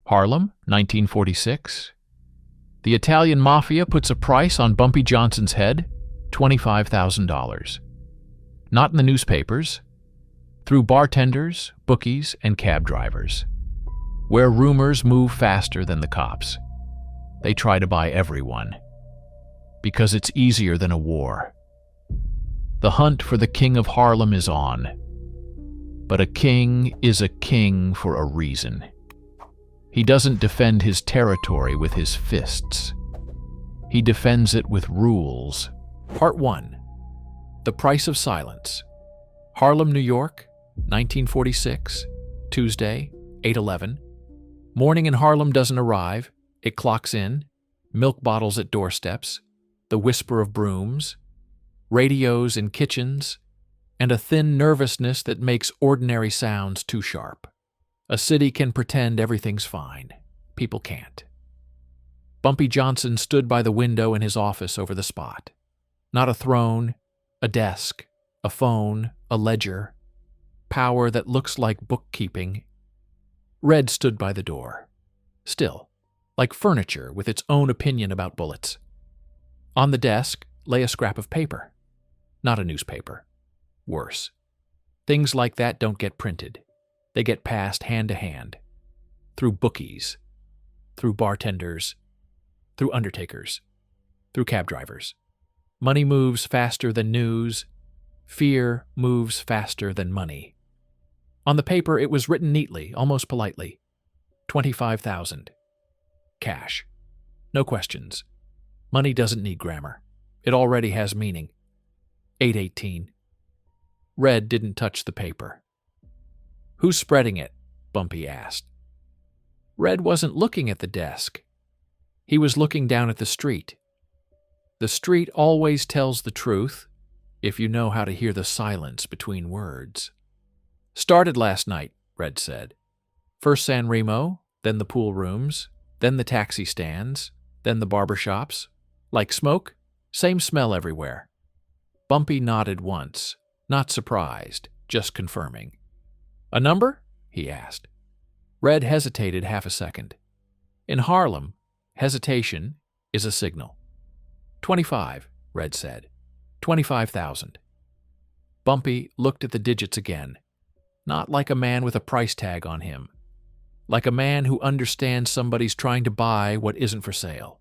Harlem, 1946. The Italian Mafia puts a price on Bumpy Johnson's head, $25,000. Not in the newspapers. Through bartenders, bookies, and cab drivers. Where rumors move faster than the cops. They try to buy everyone. Because it's easier than a war. The hunt for the king of Harlem is on. But a king is a king for a reason. He doesn't defend his territory with his fists. He defends it with rules. Part 1. The Price of Silence. Harlem, New York, 1946, Tuesday, 8:11. Morning in Harlem doesn't arrive. It clocks in. Milk bottles at doorsteps. The whisper of brooms. Radios in kitchens. And a thin nervousness that makes ordinary sounds too sharp. A city can pretend everything's fine. People can't. Bumpy Johnson stood by the window in his office over the spot. Not a throne, a desk, a phone, a ledger. Power that looks like bookkeeping. Red stood by the door. Still, like furniture with its own opinion about bullets. On the desk lay a scrap of paper. Not a newspaper. Worse. Things like that don't get printed. They get passed hand to hand. Through bookies. Through bartenders. Through undertakers. Through cab drivers. Money moves faster than news. Fear moves faster than money. On the paper it was written neatly, almost politely. 25,000. Cash. No questions. Money doesn't need grammar. It already has meaning. 818. Red didn't touch the paper. Who's spreading it? Bumpy asked. Red wasn't looking at the desk. He was looking down at the street. The street always tells the truth, if you know how to hear the silence between words. Started last night, Red said. First San Remo, then the pool rooms, then the taxi stands, then the barber shops. Like smoke, same smell everywhere. Bumpy nodded once, not surprised, just confirming. A number? He asked. Red hesitated half a second. In Harlem, hesitation is a signal. 25, Red said. 25,000. Bumpy looked at the digits again, not like a man with a price tag on him, like a man who understands somebody's trying to buy what isn't for sale.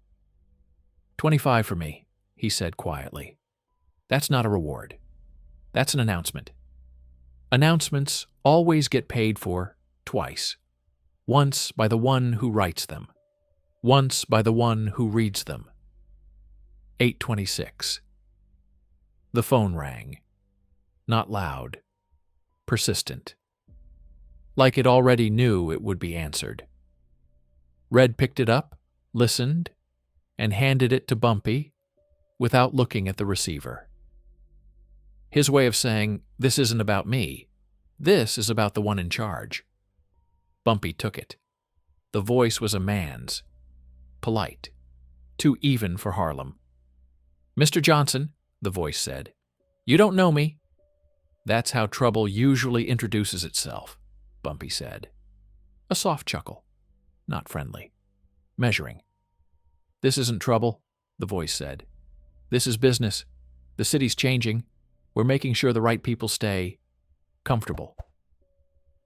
25 for me, he said quietly. That's not a reward. That's an announcement. Announcements always get paid for twice. Once by the one who writes them. Once by the one who reads them. 8:26. The phone rang. Not loud. Persistent. Like it already knew it would be answered. Red picked it up, listened, and handed it to Bumpy without looking at the receiver. His way of saying, this isn't about me. This is about the one in charge. Bumpy took it. The voice was a man's. Polite. Too even for Harlem. Mr. Johnson, the voice said, you don't know me. That's how trouble usually introduces itself, Bumpy said. A soft chuckle. Not friendly. Measuring. This isn't trouble, the voice said. This is business. The city's changing. We're making sure the right people stay comfortable.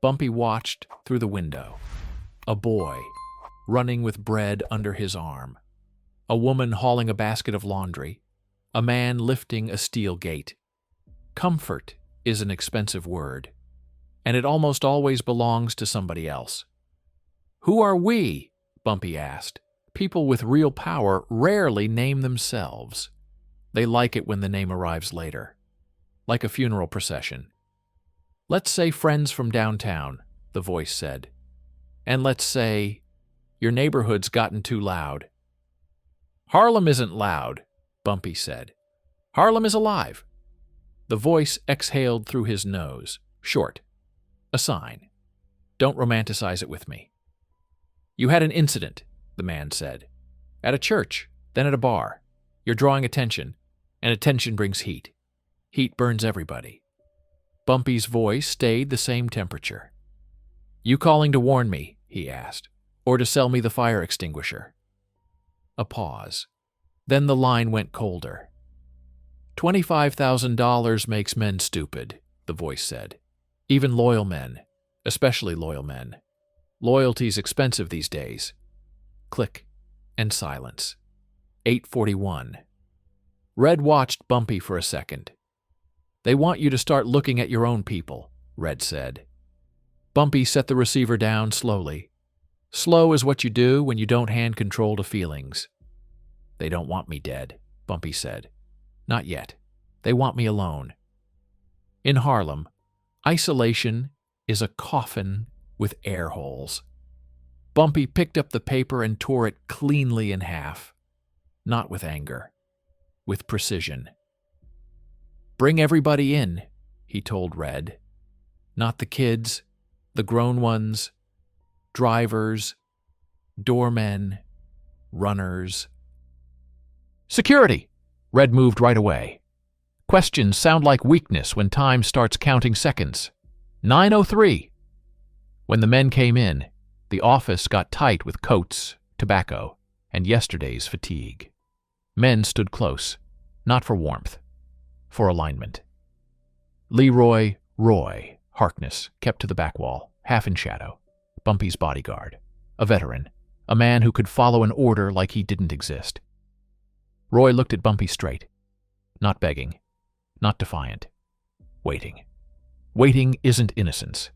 Bumpy watched through the window. A boy, running with bread under his arm. A woman hauling a basket of laundry. A man lifting a steel gate. Comfort is an expensive word, and it almost always belongs to somebody else. Who are we? Bumpy asked. People with real power rarely name themselves. They like it when the name arrives later. Like a funeral procession. Let's say friends from downtown, the voice said. And let's say, your neighborhood's gotten too loud. Harlem isn't loud, Bumpy said. Harlem is alive. The voice exhaled through his nose, short. A sign. Don't romanticize it with me. You had an incident, the man said. At a church, then at a bar. You're drawing attention, and attention brings heat. Heat burns everybody. Bumpy's voice stayed the same temperature. You calling to warn me? He asked. or to sell me the fire extinguisher. A pause. Then the line went colder. $25,000 makes men stupid, the voice said. Even loyal men, especially loyal men. Loyalty's expensive these days. Click and silence. 8:41. Red watched Bumpy for a second. They want you to start looking at your own people, Red said. Bumpy set the receiver down slowly. Slow is what you do when you don't hand control to feelings. They don't want me dead, Bumpy said. Not yet. They want me alone. In Harlem, isolation is a coffin with air holes. Bumpy picked up the paper and tore it cleanly in half. Not with anger, with precision. Bring everybody in, he told Red. Not the kids, the grown ones, drivers, doormen, runners. Security! Red moved right away. Questions sound like weakness when time starts counting seconds. 9:03. When the men came in, the office got tight with coats, tobacco, and yesterday's fatigue. Men stood close, not for warmth, for alignment. Leroy Roy Harkness kept to the back wall, half in shadow, Bumpy's bodyguard, a veteran, a man who could follow an order like he didn't exist. Roy looked at Bumpy straight, not begging, not defiant, waiting. Waiting isn't innocence.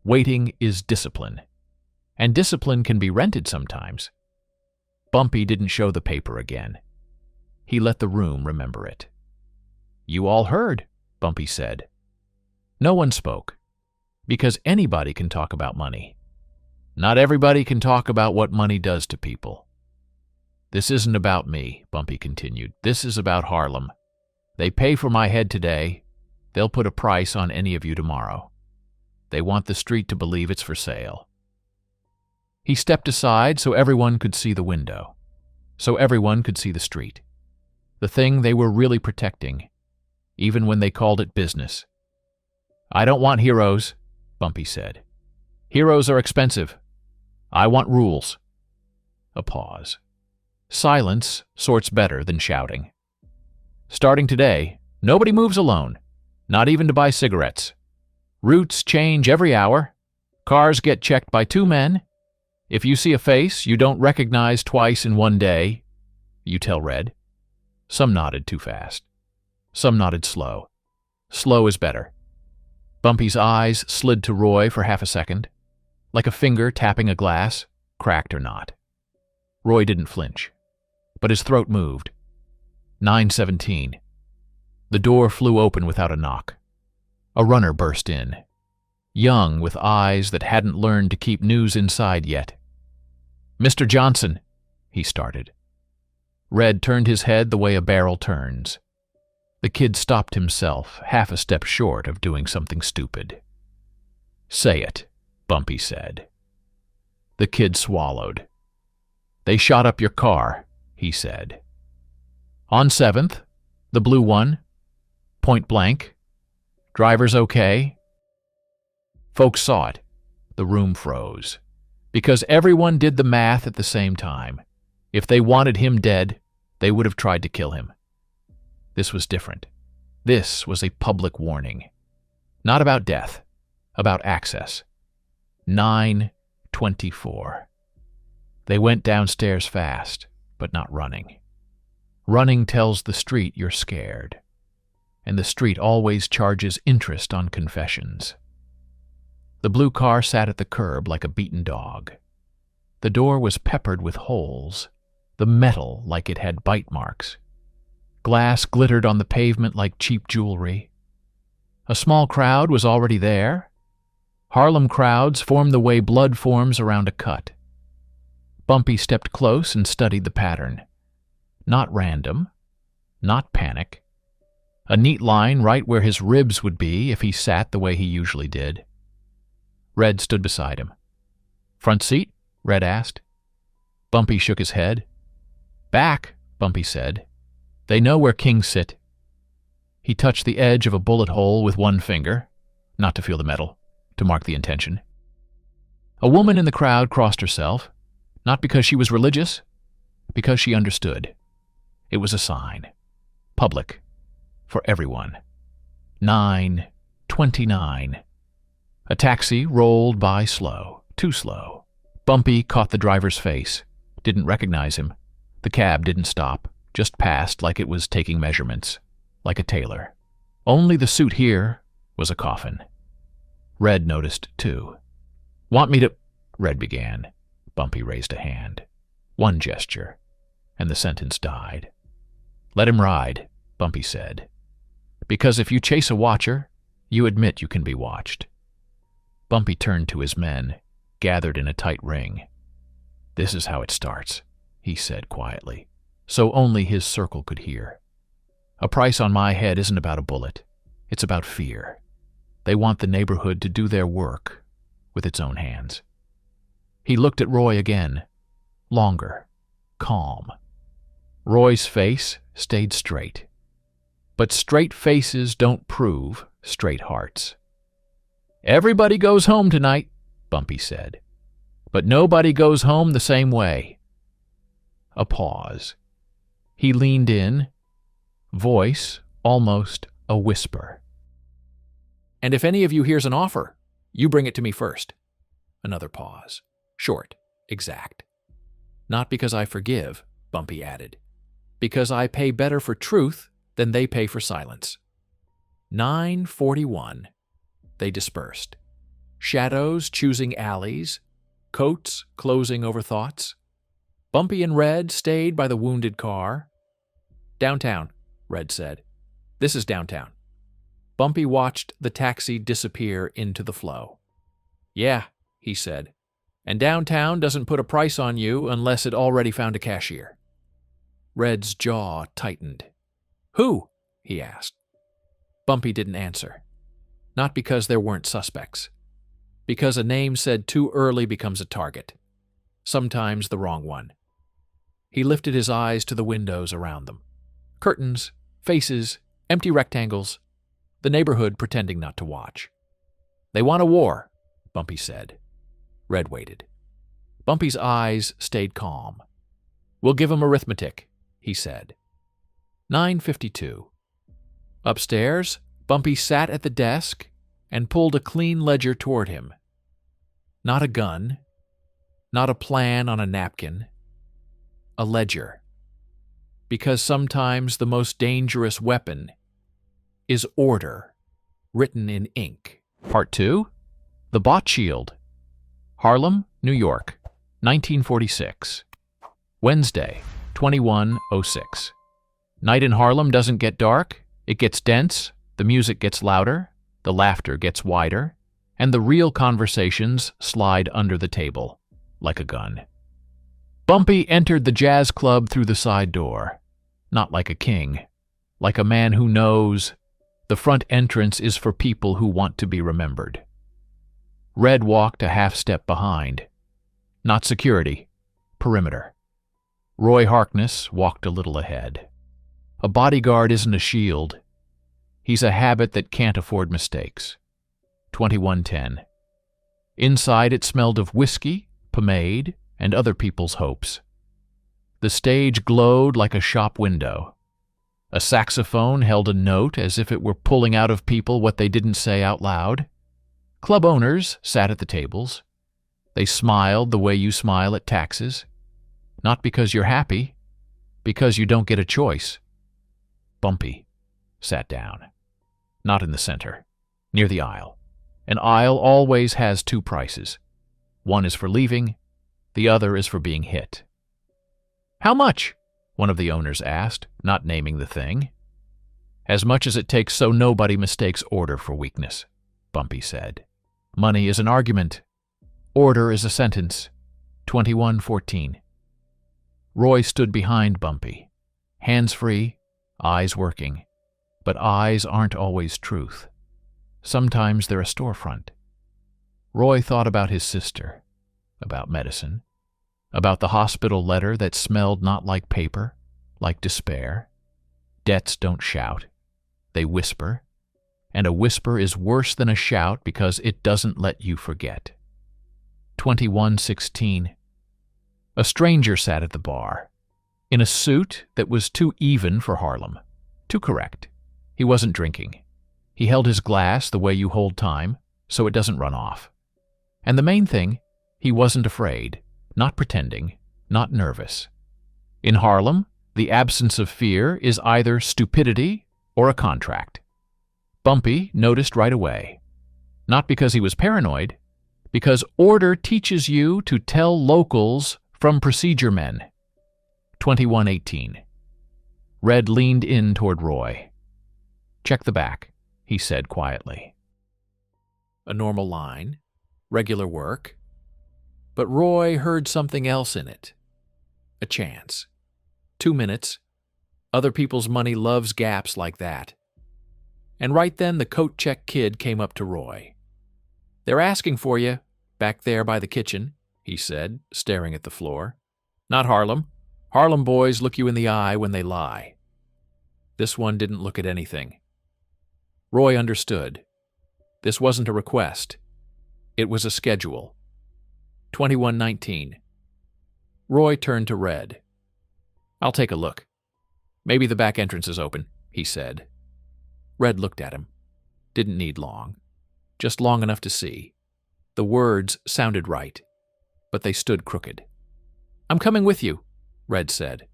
Waiting is discipline. And discipline can be rented sometimes. Bumpy didn't show the paper again. He let the room remember it. You all heard, Bumpy said. No one spoke, because anybody can talk about money. Not everybody can talk about what money does to people. This isn't about me, Bumpy continued. This is about Harlem. They pay for my head today. They'll put a price on any of you tomorrow. They want the street to believe it's for sale. He stepped aside so everyone could see the window, so everyone could see the street. The thing they were really protecting, even when they called it business. I don't want heroes, Bumpy said. Heroes are expensive. I want rules. A pause. Silence sorts better than shouting. Starting today, nobody moves alone, not even to buy cigarettes. Routes change every hour. Cars get checked by 2 men. If you see a face you don't recognize twice in one day, you tell Red. Some nodded too fast. Some nodded slow. Slow is better. Bumpy's eyes slid to Roy for half a second, like a finger tapping a glass, cracked or not. Roy didn't flinch, but his throat moved. 9:17. The door flew open without a knock. A runner burst in, young with eyes that hadn't learned to keep news inside yet. Mr. Johnson, he started. Red turned his head the way a barrel turns. The kid stopped himself, half a step short of doing something stupid. Say it, Bumpy said. The kid swallowed. They shot up your car, he said. On 7th, the blue one, point blank. Driver's okay? Folks saw it. The room froze. Because everyone did the math at the same time. If they wanted him dead, they would have tried to kill him. This was different. This was a public warning. Not about death, about access. 9:24. They went downstairs fast, but not running. Running tells the street you're scared, and the street always charges interest on confessions. The blue car sat at the curb like a beaten dog. The door was peppered with holes, the metal like it had bite marks. Glass glittered on the pavement like cheap jewelry. A small crowd was already there. Harlem crowds form the way blood forms around a cut. Bumpy stepped close and studied the pattern. Not random, not panic. A neat line right where his ribs would be if he sat the way he usually did. Red stood beside him. Front seat? Red asked. Bumpy shook his head. Back, Bumpy said. They know where kings sit. He touched the edge of a bullet hole with one finger, not to feel the metal, to mark the intention. A woman in the crowd crossed herself, Not because she was religious, because she understood. It was a sign. Public. For everyone. 9:29. A taxi rolled by slow. Too slow. Bumpy caught the driver's face. Didn't recognize him. The cab didn't stop. Just passed like it was taking measurements. Like a tailor. Only the suit here was a coffin. Red noticed, too. "Want me to—" Red began. Bumpy raised a hand. One gesture, and the sentence died. "Let him ride," Bumpy said. "Because if you chase a watcher, you admit you can be watched." Bumpy turned to his men, gathered in a tight ring. "This is how it starts," he said quietly, so only his circle could hear. "A price on my head isn't about a bullet. It's about fear. They want the neighborhood to do their work with its own hands." He looked at Roy again. Longer. Calm. Roy's face stayed straight. But straight faces don't prove straight hearts. "Everybody goes home tonight," Bumpy said. "But nobody goes home the same way." A pause. He leaned in, voice almost a whisper. "And if any of you hears an offer, you bring it to me first." Another pause. Short, exact. "Not because I forgive," Bumpy added. "Because I pay better for truth than they pay for silence." 9:41. They dispersed. Shadows choosing alleys, coats closing over thoughts. Bumpy and Red stayed by the wounded car. "Downtown," Red said. "This is downtown." Bumpy watched the taxi disappear into the flow. "Yeah," he said. "And downtown doesn't put a price on you unless it already found a cashier." Red's jaw tightened. "Who?" he asked. Bumpy didn't answer. Not because there weren't suspects. Because a name said too early becomes a target. Sometimes the wrong one. He lifted his eyes to the windows around them. Curtains, faces, empty rectangles. The neighborhood pretending not to watch. "They want a war," Bumpy said. Red waited. Bumpy's eyes stayed calm. "We'll give 'em arithmetic," he said. 9:52. Upstairs, Bumpy sat at the desk and pulled a clean ledger toward him. Not a gun, not a plan on a napkin, a ledger. Because sometimes the most dangerous weapon is order, written in ink. Part 2. The Bot Shield. Harlem, New York, 1946. Wednesday, 21:06. Night in Harlem doesn't get dark, it gets dense, the music gets louder, the laughter gets wider, and the real conversations slide under the table, like a gun. Bumpy entered the jazz club through the side door, not like a king, like a man who knows the front entrance is for people who want to be remembered. Red walked a half-step behind. Not security, perimeter. Roy Harkness walked a little ahead. A bodyguard isn't a shield. He's a habit that can't afford mistakes. 21:10. Inside it smelled of whiskey, pomade, and other people's hopes. The stage glowed like a shop window. A saxophone held a note as if it were pulling out of people what they didn't say out loud. Club owners sat at the tables. They smiled the way you smile at taxes. Not because you're happy, because you don't get a choice. Bumpy sat down. Not in the center, near the aisle. An aisle always has two prices. One is for leaving, the other is for being hit. "How much?" one of the owners asked, not naming the thing. "As much as it takes so nobody mistakes order for weakness," Bumpy said. "Money is an argument. Order is a sentence." 21:14. Roy stood behind Bumpy, hands free, eyes working. But eyes aren't always truth. Sometimes they're a storefront. Roy thought about his sister, about medicine, about the hospital letter that smelled not like paper, like despair. Debts don't shout. They whisper. And a whisper is worse than a shout because it doesn't let you forget. 21:16. A stranger sat at the bar, in a suit that was too even for Harlem, too correct. He wasn't drinking. He held his glass the way you hold time, so it doesn't run off. And the main thing, he wasn't afraid, not pretending, not nervous. In Harlem, the absence of fear is either stupidity or a contract. Bumpy noticed right away. Not because he was paranoid, because order teaches you to tell locals from procedure men. 21:18. Red leaned in toward Roy. "Check the back," he said quietly. A normal line, regular work. But Roy heard something else in it. A chance. 2 minutes. Other people's money loves gaps like that. And right then the coat-check kid came up to Roy. "They're asking for you, back there by the kitchen," he said, staring at the floor. "Not Harlem. Harlem boys look you in the eye when they lie." This one didn't look at anything. Roy understood. This wasn't a request. It was a schedule. 21:19. Roy turned to Red. "I'll take a look. Maybe the back entrance is open," he said. Red looked at him. Didn't need long. Just long enough to see. The words sounded right, but they stood crooked. "I'm coming with you," Red said.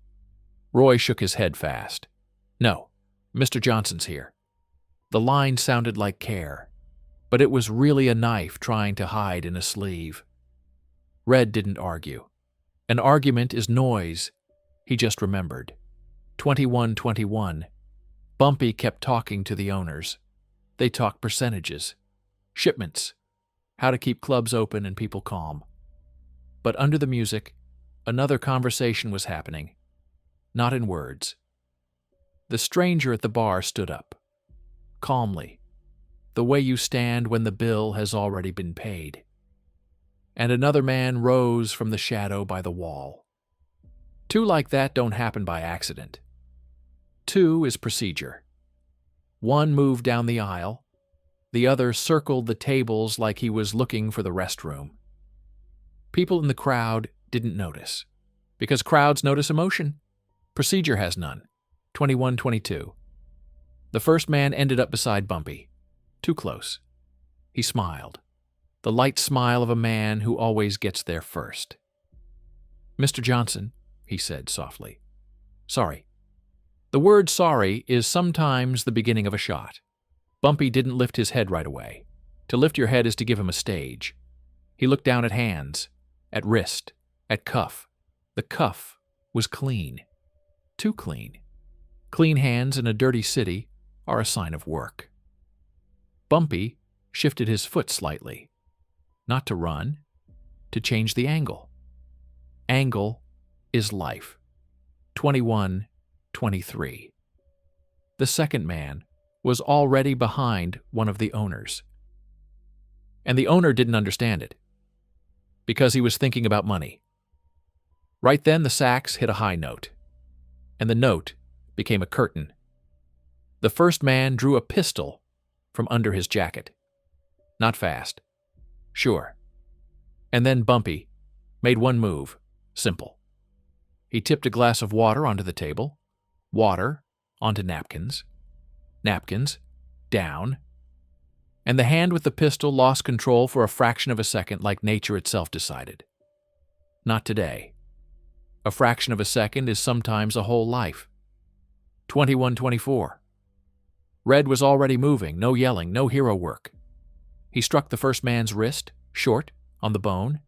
Roy shook his head fast. "No, Mr. Johnson's here." The line sounded like care, but it was really a knife trying to hide in a sleeve. Red didn't argue. An argument is noise, he just remembered. 21:21. Bumpy kept talking to the owners. They talked percentages, shipments, how to keep clubs open and people calm. But under the music, another conversation was happening, not in words. The stranger at the bar stood up, calmly, the way you stand when the bill has already been paid. And another man rose from the shadow by the wall. Two like that don't happen by accident. Two is procedure. One moved down the aisle. The other circled the tables like he was looking for the restroom. People in the crowd didn't notice, because crowds notice emotion. Procedure has none. 21:22. The first man ended up beside Bumpy. Too close. He smiled. The light smile of a man who always gets there first. "Mr. Johnson," he said softly. "Sorry." The word sorry is sometimes the beginning of a shot. Bumpy didn't lift his head right away. To lift your head is to give him a stage. He looked down at hands, at wrist, at cuff. The cuff was clean. Too clean. Clean hands in a dirty city are a sign of work. Bumpy shifted his foot slightly. Not to run, to change the angle. Angle is life. 21:23. The second man was already behind one of the owners. And the owner didn't understand it, because he was thinking about money. Right then the sax hit a high note, and the note became a curtain. The first man drew a pistol from under his jacket. Not fast. Sure. And then Bumpy made one move, simple. He tipped a glass of water onto the table, water onto napkins, napkins down, and the hand with the pistol lost control for a fraction of a second like nature itself decided. Not today. A fraction of a second is sometimes a whole life. 21:24. Red was already moving, no yelling, no hero work. He struck the first man's wrist, short, on the bone.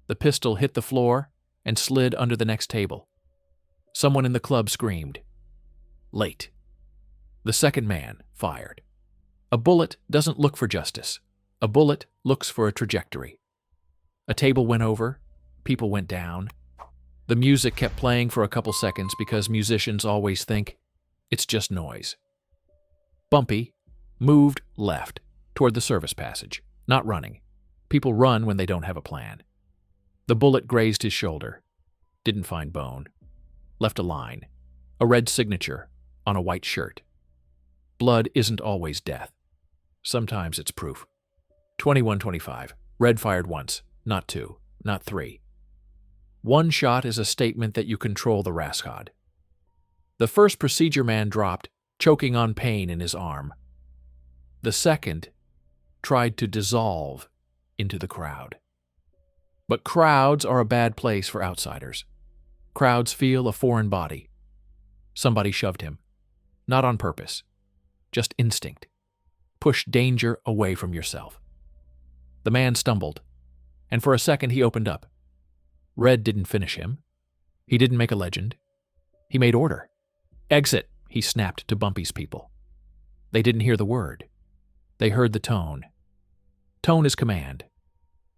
The pistol hit the floor and slid under the next table. Someone in the club screamed. Late. The second man fired. A bullet doesn't look for justice. A bullet looks for a trajectory. A table went over. People went down. The music kept playing for a couple seconds because musicians always think it's just noise. Bumpy moved left toward the service passage, not running. People run when they don't have a plan. The bullet grazed his shoulder. Didn't find bone. Left a line. A red signature on a white shirt. Blood isn't always death. Sometimes it's proof. 21:25. Red fired once, not two, not three. One shot is a statement that you control the rascod. The first procedure man dropped, choking on pain in his arm. The second tried to dissolve into the crowd. But crowds are a bad place for outsiders. Crowds feel a foreign body. Somebody shoved him. Not on purpose. Just instinct. Push danger away from yourself. The man stumbled, and for a second he opened up. Red didn't finish him. He didn't make a legend. He made order. "Exit," he snapped to Bumpy's people. They didn't hear the word. They heard the tone. Tone is command.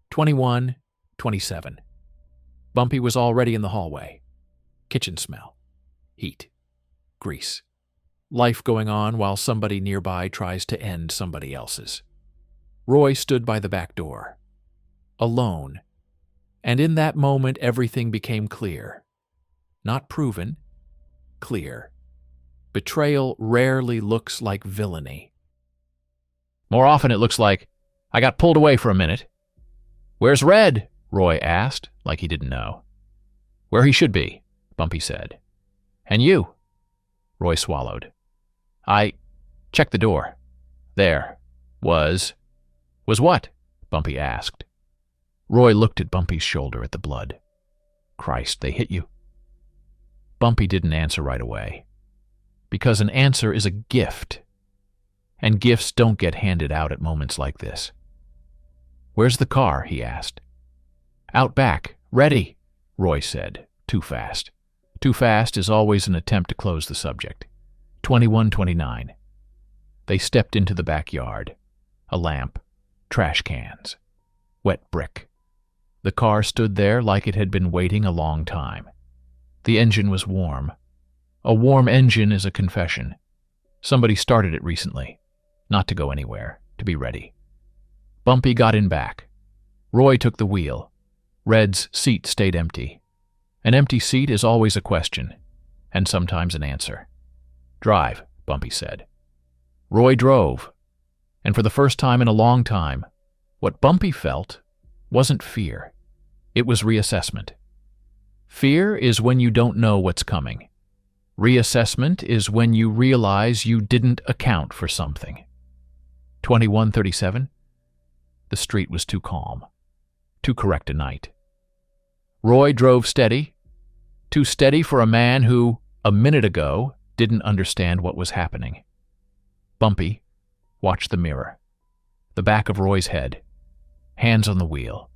21, 27. Bumpy was already in the hallway. Kitchen smell. Heat. Grease. Life going on while somebody nearby tries to end somebody else's. Roy stood by the back door. Alone. And in that moment everything became clear. Not proven. Clear. Betrayal rarely looks like villainy. More often it looks like, "I got pulled away for a minute." "Where's Red?" Roy asked, like he didn't know. "Where he should be," Bumpy said. "And you?" Roy swallowed. "I checked the door. There. Was what?" Bumpy asked. Roy looked at Bumpy's shoulder at the blood. "Christ, they hit you." Bumpy didn't answer right away. Because an answer is a gift. And gifts don't get handed out at moments like this. "Where's the car?" he asked. "Out back. Ready," Roy said, too fast. Too fast is always an attempt to close the subject. 21:29. They stepped into the backyard. A lamp. Trash cans. Wet brick. The car stood there like it had been waiting a long time. The engine was warm. A warm engine is a confession. Somebody started it recently. Not to go anywhere. To be ready. Bumpy got in back. Roy took the wheel. Red's seat stayed empty. An empty seat is always a question, and sometimes an answer. "Drive," Bumpy said. Roy drove, and for the first time in a long time, what Bumpy felt wasn't fear. It was reassessment. Fear is when you don't know what's coming. Reassessment is when you realize you didn't account for something. 21:37. The street was too calm. Too correct a night. Roy drove steady. Too steady for a man who, a minute ago, didn't understand what was happening. Bumpy watched the mirror. The back of Roy's head. Hands on the wheel.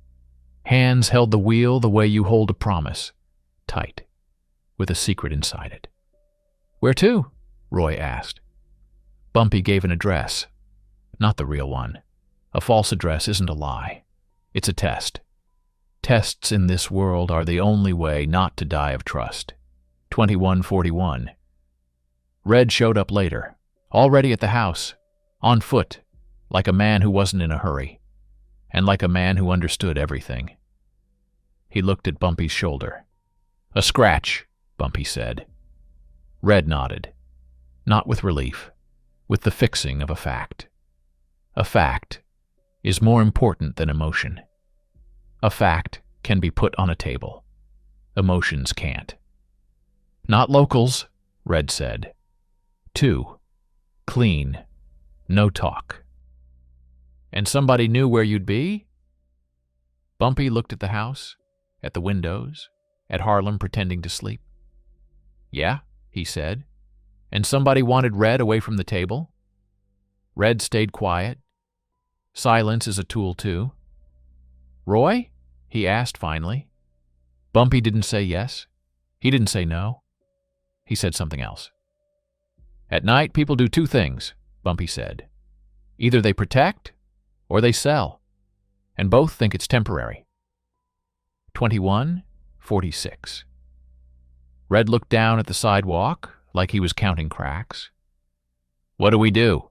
Hands held the wheel the way you hold a promise. Tight. With a secret inside it. "Where to?" Roy asked. Bumpy gave an address. Not the real one. A false address isn't a lie. It's a test. Tests in this world are the only way not to die of trust. 21:41. Red showed up later, already at the house, on foot, like a man who wasn't in a hurry, and like a man who understood everything. He looked at Bumpy's shoulder. "A scratch," Bumpy said. Red nodded. Not with relief, with the fixing of a fact. A fact is more important than emotion. A fact can be put on a table. Emotions can't. "Not locals," Red said. 2. Clean. No talk. "And somebody knew where you'd be?" Bumpy looked at the house, at the windows, at Harlem pretending to sleep. "Yeah," he said. "And somebody wanted Red away from the table?" Red stayed quiet. Silence is a tool, too. "Roy?" he asked finally. Bumpy didn't say yes. He didn't say no. He said something else. "At night, people do two things," Bumpy said. "Either they protect or they sell, and both think it's temporary." 21:46. Red looked down at the sidewalk like he was counting cracks. "What do we do?"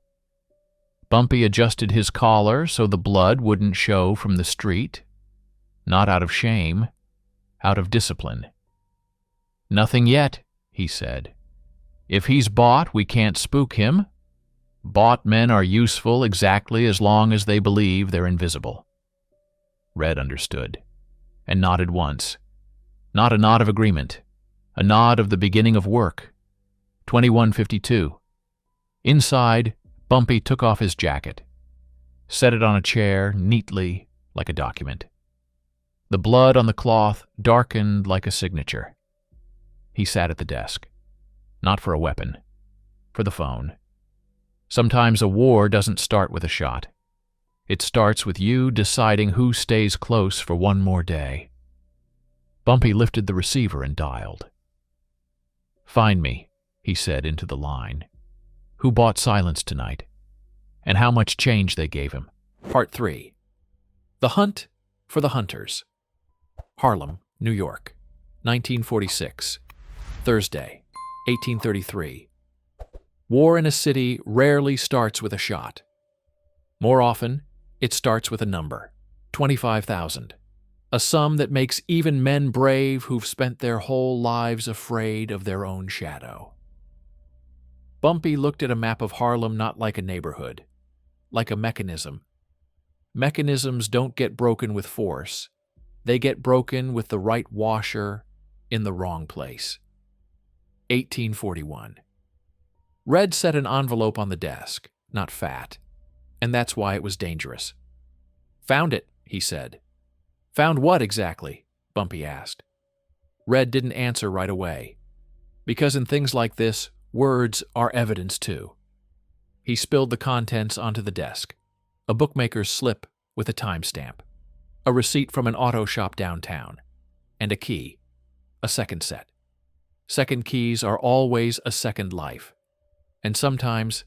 Bumpy adjusted his collar so the blood wouldn't show from the street. Not out of shame, out of discipline. "Nothing yet," he said. "If he's bought, we can't spook him. Bought men are useful exactly as long as they believe they're invisible." Red understood, and nodded once. Not a nod of agreement. A nod of the beginning of work. 21:52. Inside, Bumpy took off his jacket. Set it on a chair, neatly, like a document. The blood on the cloth darkened like a signature. He sat at the desk. Not for a weapon. For the phone. Sometimes a war doesn't start with a shot. It starts with you deciding who stays close for one more day. Bumpy lifted the receiver and dialed. "Find me," he said into the line. "Who bought silence tonight? And how much change they gave him." Part 3. The Hunt for the Hunters. Harlem, New York, 1946. Thursday, 1833. War in a city rarely starts with a shot. More often, it starts with a number, 25,000, a sum that makes even men brave who've spent their whole lives afraid of their own shadow. Bumpy looked at a map of Harlem not like a neighborhood, like a mechanism. Mechanisms don't get broken with force. They get broken with the right washer in the wrong place. 1841. Red set an envelope on the desk, not fat, and that's why it was dangerous. "Found it," he said. "Found what exactly?" Bumpy asked. Red didn't answer right away, because in things like this, words are evidence too. He spilled the contents onto the desk, a bookmaker's slip with a timestamp, a receipt from an auto shop downtown, and a key, a second set. Second keys are always a second life, and sometimes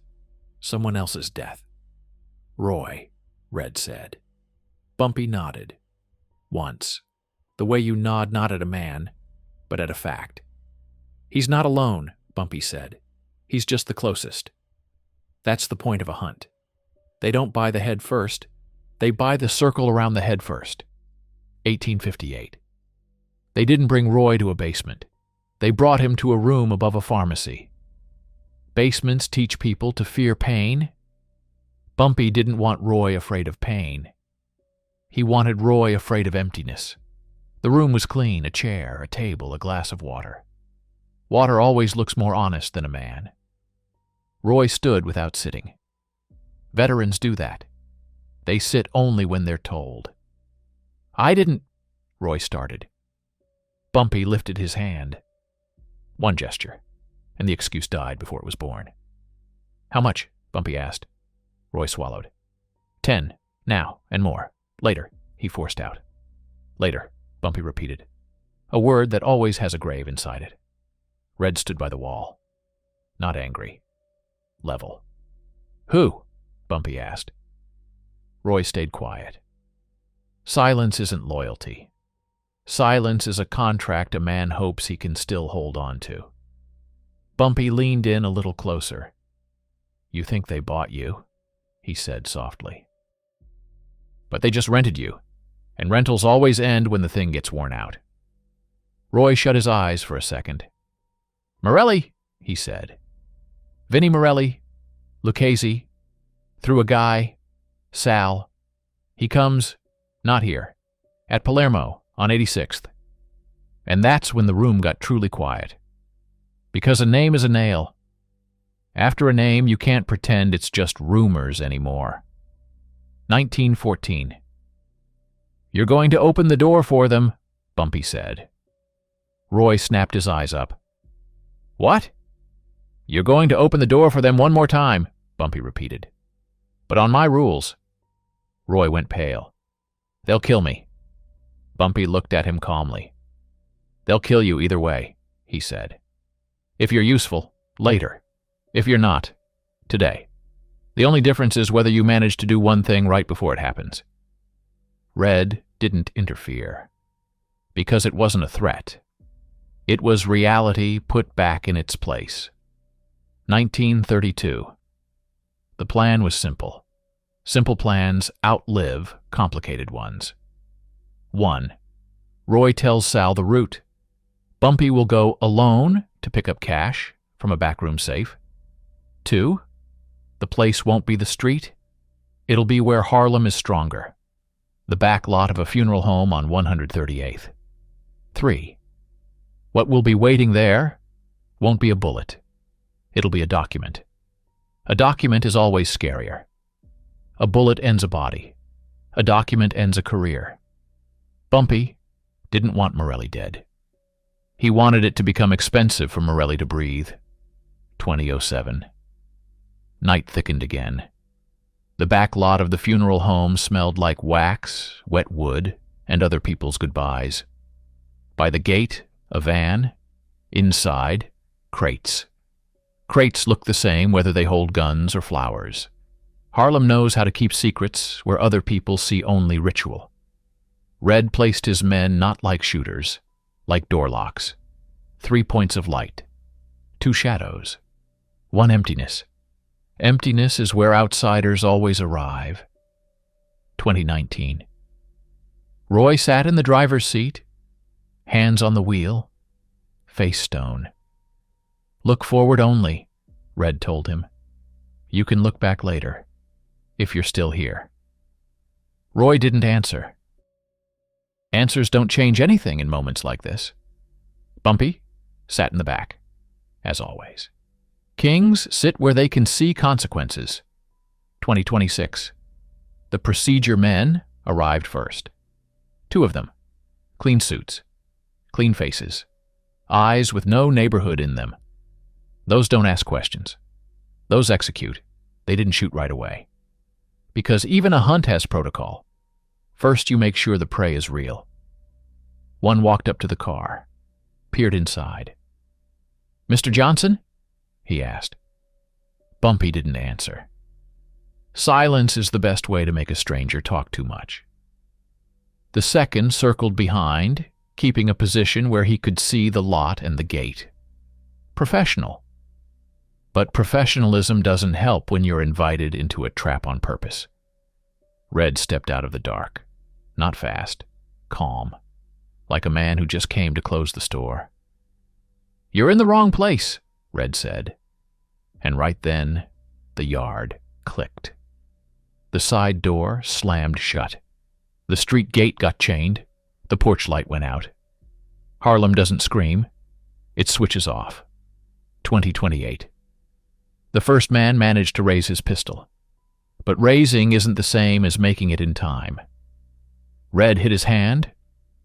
someone else's death. "Roy," Red said. Bumpy nodded. Once, the way you nod not at a man, but at a fact. "He's not alone," Bumpy said. "He's just the closest. That's the point of a hunt. They don't buy the head first. They buy the circle around the head first." 1858. They didn't bring Roy to a basement. They brought him to a room above a pharmacy. Basements teach people to fear pain. Bumpy didn't want Roy afraid of pain. He wanted Roy afraid of emptiness. The room was clean, a chair, a table, a glass of water. Water always looks more honest than a man. Roy stood without sitting. Veterans do that. They sit only when they're told. "I didn't," Roy started. Bumpy lifted his hand. One gesture, and the excuse died before it was born. "How much?" Bumpy asked. Roy swallowed. 10, now, and more. Later, he forced out. "Later," Bumpy repeated, a word that always has a grave inside it. Red stood by the wall. Not angry. Level. "Who?" Bumpy asked. Roy stayed quiet. Silence isn't loyalty. Silence is a contract a man hopes he can still hold on to. Bumpy leaned in a little closer. "You think they bought you?" he said softly. "But they just rented you, and rentals always end when the thing gets worn out." Roy shut his eyes for a second. "Morelli," he said. "Vinnie Morelli, Lucchese, through a guy, Sal. He comes, not here, at Palermo on 86th. And that's when the room got truly quiet. Because a name is a nail. After a name, you can't pretend it's just rumors anymore. 1914. "You're going to open the door for them," Bumpy said. Roy snapped his eyes up. "What?" "You're going to open the door for them one more time," Bumpy repeated. "But on my rules." Roy went pale. "They'll kill me." Bumpy looked at him calmly. "They'll kill you either way," he said. "If you're useful, later. If you're not, today. The only difference is whether you manage to do one thing right before it happens." Red didn't interfere. Because it wasn't a threat. It was reality put back in its place. 1932. The plan was simple. Simple plans outlive complicated ones. 1. Roy tells Sal the route. Bumpy will go alone to pick up cash from a backroom safe. 2. The place won't be the street. It'll be where Harlem is stronger. The back lot of a funeral home on 138th. 3. What will be waiting there won't be a bullet. It'll be a document. A document is always scarier. A bullet ends a body. A document ends a career. Bumpy didn't want Morelli dead. He wanted it to become expensive for Morelli to breathe. 2007. Night thickened again. The back lot of the funeral home smelled like wax, wet wood, and other people's goodbyes. By the gate, a van. Inside, crates. Crates look the same whether they hold guns or flowers. Harlem knows how to keep secrets where other people see only ritual. Red placed his men not like shooters, like door locks. 3 points of light. 2 shadows. 1 emptiness. Emptiness is where outsiders always arrive. 2019. Roy sat in the driver's seat, hands on the wheel, face stone. Look forward only, Red told him. You can look back later, if you're still here. Roy didn't answer. Answers don't change anything in moments like this. Bumpy sat in the back, as always. Kings sit where they can see consequences. 2026. The procedure men arrived first. 2 of them. Clean suits. Clean faces. Eyes with no neighborhood in them. Those don't ask questions. Those execute. They didn't shoot right away. Because even a hunt has protocol. First you make sure the prey is real. One walked up to the car, peered inside. Mr. Johnson? He asked. Bumpy didn't answer. Silence is the best way to make a stranger talk too much. The second circled behind, keeping a position where he could see the lot and the gate. Professional. But professionalism doesn't help when you're invited into a trap on purpose. Red stepped out of the dark. Not fast. Calm. Like a man who just came to close the store. You're in the wrong place, Red said. And right then, the yard clicked. The side door slammed shut. The street gate got chained. The porch light went out. Harlem doesn't scream. It switches off. 2028. The first man managed to raise his pistol. But raising isn't the same as making it in time. Red hit his hand.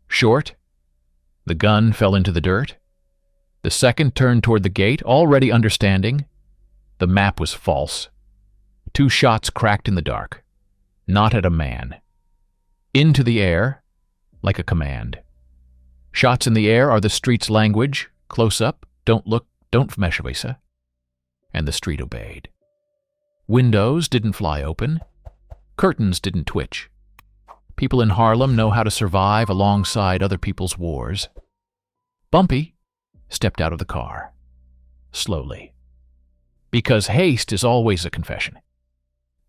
Short. The gun fell into the dirt. The second turned toward the gate, already understanding. The map was false. 2 shots cracked in the dark. Not at a man. Into the air, like a command. Shots in the air are the street's language. Close up, don't look, don't meshawisa. And the street obeyed. Windows didn't fly open. Curtains didn't twitch. People in Harlem know how to survive alongside other people's wars. Bumpy stepped out of the car. Slowly. Because haste is always a confession.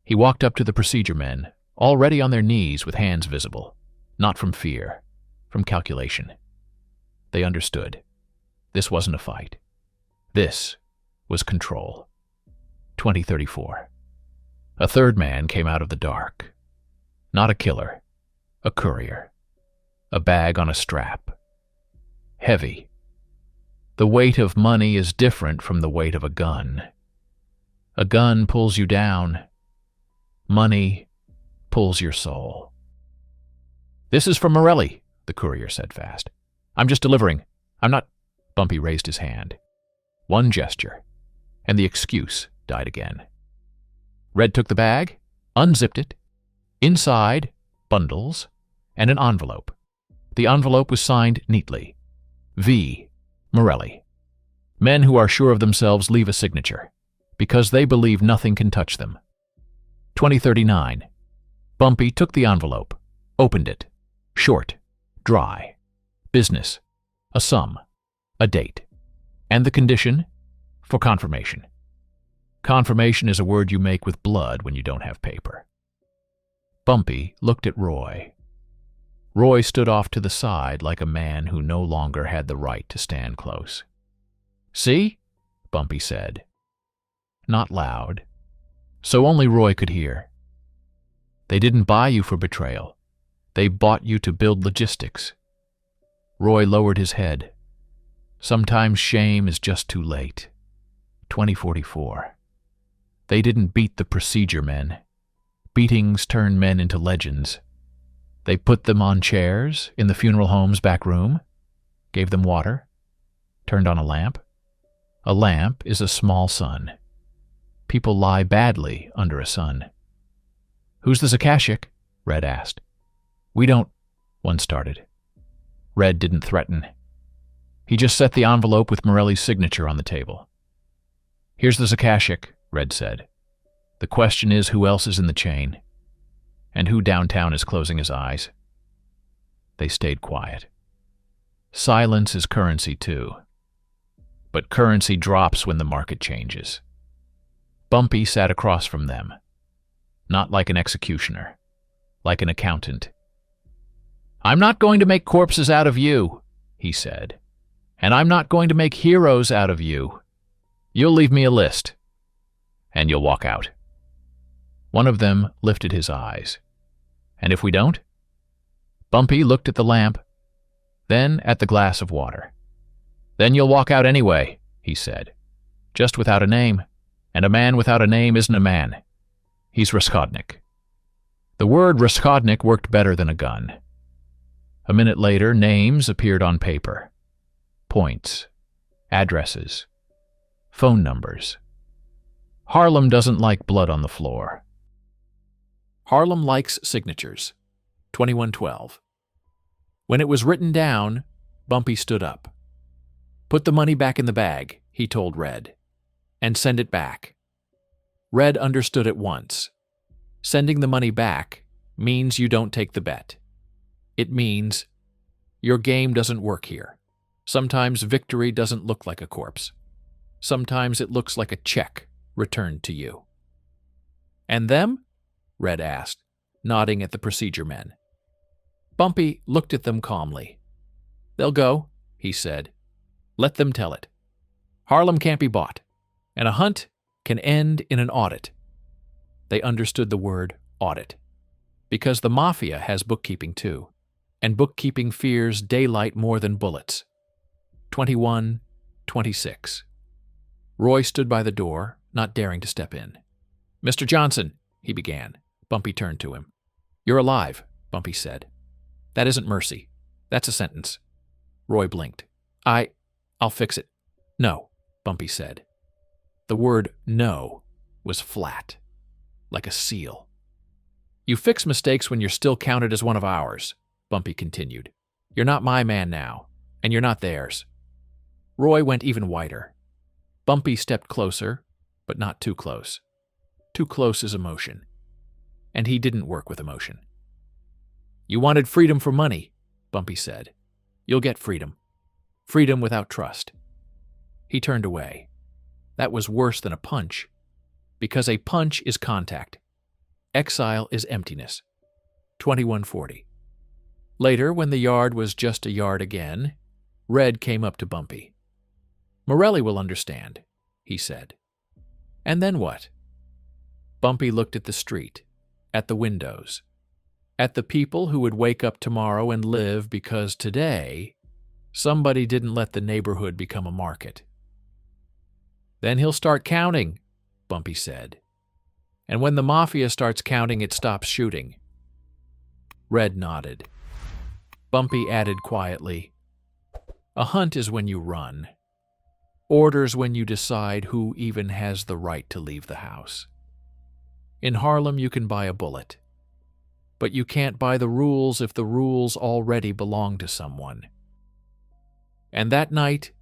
He walked up to the procedure men, already on their knees with hands visible. Not from fear, from calculation. They understood. This wasn't a fight. This was control. 2034. A third man came out of the dark. Not a killer, a courier. A bag on a strap. Heavy. The weight of money is different from the weight of a gun. A gun pulls you down. Money pulls your soul. This is from Morelli, the courier said fast. I'm just delivering. I'm not... Bumpy raised his hand. One gesture, and the excuse died again. Red took the bag, unzipped it. Inside, bundles, and an envelope. The envelope was signed neatly. V. Morelli. Men who are sure of themselves leave a signature, because they believe nothing can touch them. 2039. Bumpy took the envelope, opened it. Short, dry. Business. A sum. A date. And the condition? For confirmation. Confirmation is a word you make with blood when you don't have paper. Bumpy looked at Roy. Roy stood off to the side like a man who no longer had the right to stand close. See? Bumpy said. Not loud, so only Roy could hear. They didn't buy you for betrayal. They bought you to build logistics. Roy lowered his head. Sometimes shame is just too late. 2044. They didn't beat the procedure men. Beatings turn men into legends. They put them on chairs in the funeral home's back room, gave them water, turned on a lamp. A lamp is a small sun. People lie badly under a sun. "Who's the Zakashik?" Red asked. "We don't," one started. Red didn't threaten. He just set the envelope with Morelli's signature on the table. "Here's the Zakashik," Red said. "The question is who else is in the chain, and who downtown is closing his eyes." They stayed quiet. Silence is currency too. But currency drops when the market changes. Bumpy sat across from them, not like an executioner, like an accountant. "I'm not going to make corpses out of you," he said, "and I'm not going to make heroes out of you. You'll leave me a list, and you'll walk out." One of them lifted his eyes. "And if we don't?" Bumpy looked at the lamp, then at the glass of water. "Then you'll walk out anyway," he said, "just without a name, and a man without a name isn't a man. He's Raskolnik." The word Raskolnik worked better than a gun. A minute later, names appeared on paper. Points, addresses, phone numbers. Harlem doesn't like blood on the floor. Harlem likes signatures. 2112. When it was written down, Bumpy stood up. "Put the money back in the bag," he told Red, "and send it back." Red understood at once. Sending the money back means you don't take the bet. It means your game doesn't work here. Sometimes victory doesn't look like a corpse. Sometimes it looks like a check returned to you. "And them?" Red asked, nodding at the procedure men. Bumpy looked at them calmly. "They'll go," he said. "Let them tell it. Harlem can't be bought, and a hunt can end in an audit." They understood the word audit, because the Mafia has bookkeeping too, and bookkeeping fears daylight more than bullets. 2126. Roy stood by the door, not daring to step in. "Mr. Johnson," he began. Bumpy turned to him. "You're alive," Bumpy said. "That isn't mercy. That's a sentence." Roy blinked. I'll fix it." "No," Bumpy said. The word no was flat, like a seal. "You fix mistakes when you're still counted as one of ours," Bumpy continued. "You're not my man now, and you're not theirs." Roy went even whiter. Bumpy stepped closer, but not too close. Too close is emotion, and he didn't work with emotion. "You wanted freedom for money," Bumpy said. "You'll get freedom. Freedom without trust." He turned away. That was worse than a punch, because a punch is contact. Exile is emptiness. 2140. Later, when the yard was just a yard again, Red came up to Bumpy. "Morelli will understand," he said. "And then what?" Bumpy looked at the street, at the windows, at the people who would wake up tomorrow and live because today somebody didn't let the neighborhood become a market. "Then he'll start counting," Bumpy said. "And when the Mafia starts counting, it stops shooting." Red nodded. Bumpy added quietly, "A hunt is when you run. Order's when you decide who even has the right to leave the house. In Harlem, you can buy a bullet. But you can't buy the rules if the rules already belong to someone." And that night,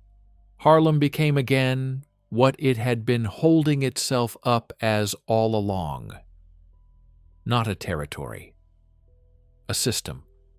Harlem became again what it had been holding itself up as all along. Not a territory. A system.